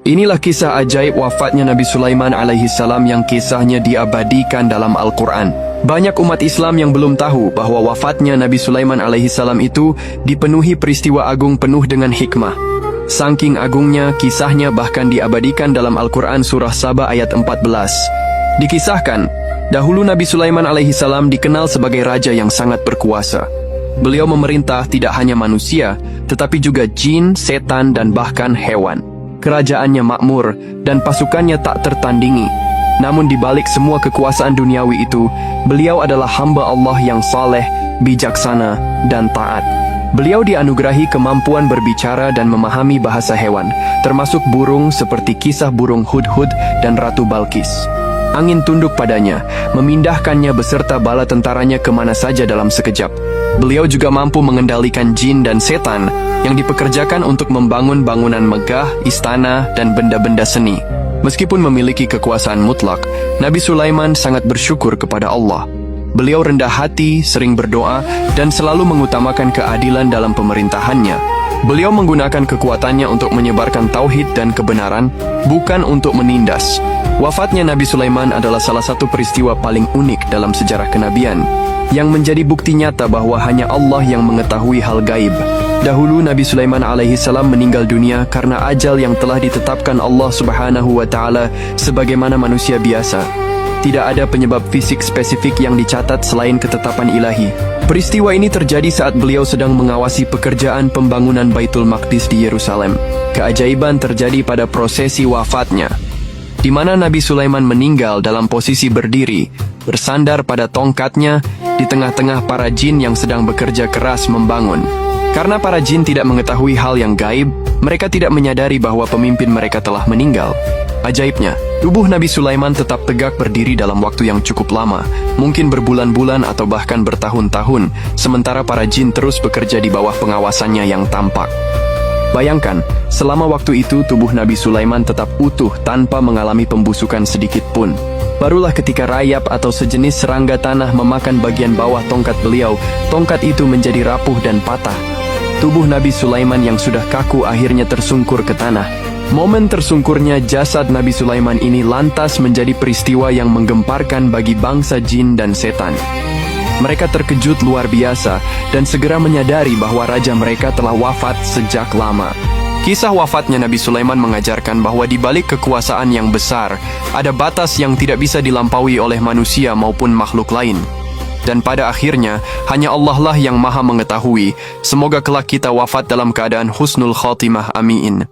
Inilah kisah ajaib wafatnya Nabi Sulaiman alaihi salam yang kisahnya diabadikan dalam Al-Quran. Banyak umat Islam yang belum tahu bahwa wafatnya Nabi Sulaiman alaihi salam itu dipenuhi peristiwa agung penuh dengan hikmah. Saking agungnya, kisahnya bahkan diabadikan dalam Al-Quran surah Saba ayat 14. Dikisahkan, dahulu Nabi Sulaiman alaihi salam dikenal sebagai raja yang sangat berkuasa. Beliau memerintah tidak hanya manusia, tetapi juga jin, setan, dan bahkan hewan. Kerajaannya makmur dan pasukannya tak tertandingi. Namun di balik semua kekuasaan duniawi itu, beliau adalah hamba Allah yang saleh, bijaksana, dan taat. Beliau dianugerahi kemampuan berbicara dan memahami bahasa hewan, termasuk burung seperti kisah burung Hudhud dan Ratu Balkis. Angin tunduk padanya, memindahkannya beserta bala tentaranya kemana saja dalam sekejap. Beliau juga mampu mengendalikan jin dan setan yang dipekerjakan untuk membangun bangunan megah, istana, dan benda-benda seni. Meskipun memiliki kekuasaan mutlak, Nabi Sulaiman sangat bersyukur kepada Allah. Beliau rendah hati, sering berdoa, dan selalu mengutamakan keadilan dalam pemerintahannya. Beliau menggunakan kekuatannya untuk menyebarkan tauhid dan kebenaran, bukan untuk menindas. Wafatnya Nabi Sulaiman adalah salah satu peristiwa paling unik dalam sejarah kenabian, yang menjadi bukti nyata bahwa hanya Allah yang mengetahui hal gaib. Dahulu Nabi Sulaiman alaihi salam meninggal dunia karena ajal yang telah ditetapkan Allah subhanahu wa ta'ala sebagaimana manusia biasa. Tidak ada penyebab fisik spesifik yang dicatat selain ketetapan ilahi. Peristiwa ini terjadi saat beliau sedang mengawasi pekerjaan pembangunan Baitul Maqdis di Yerusalem. Keajaiban terjadi pada prosesi wafatnya, di mana Nabi Sulaiman meninggal dalam posisi berdiri, bersandar pada tongkatnya di tengah-tengah para jin yang sedang bekerja keras membangun. Karena para jin tidak mengetahui hal yang gaib, mereka tidak menyadari bahwa pemimpin mereka telah meninggal. Ajaibnya, tubuh Nabi Sulaiman tetap tegak berdiri dalam waktu yang cukup lama, mungkin berbulan-bulan atau bahkan bertahun-tahun, sementara para jin terus bekerja di bawah pengawasannya yang tampak. Bayangkan, selama waktu itu tubuh Nabi Sulaiman tetap utuh tanpa mengalami pembusukan sedikit pun. Barulah ketika rayap atau sejenis serangga tanah memakan bagian bawah tongkat beliau, tongkat itu menjadi rapuh dan patah. Tubuh Nabi Sulaiman yang sudah kaku akhirnya tersungkur ke tanah. Momen tersungkurnya jasad Nabi Sulaiman ini lantas menjadi peristiwa yang menggemparkan bagi bangsa jin dan setan. Mereka terkejut luar biasa dan segera menyadari bahwa raja mereka telah wafat sejak lama. Kisah wafatnya Nabi Sulaiman mengajarkan bahwa di balik kekuasaan yang besar, ada batas yang tidak bisa dilampaui oleh manusia maupun makhluk lain. Dan pada akhirnya, hanya Allah lah yang maha mengetahui. Semoga kelak kita wafat dalam keadaan husnul khatimah, amin.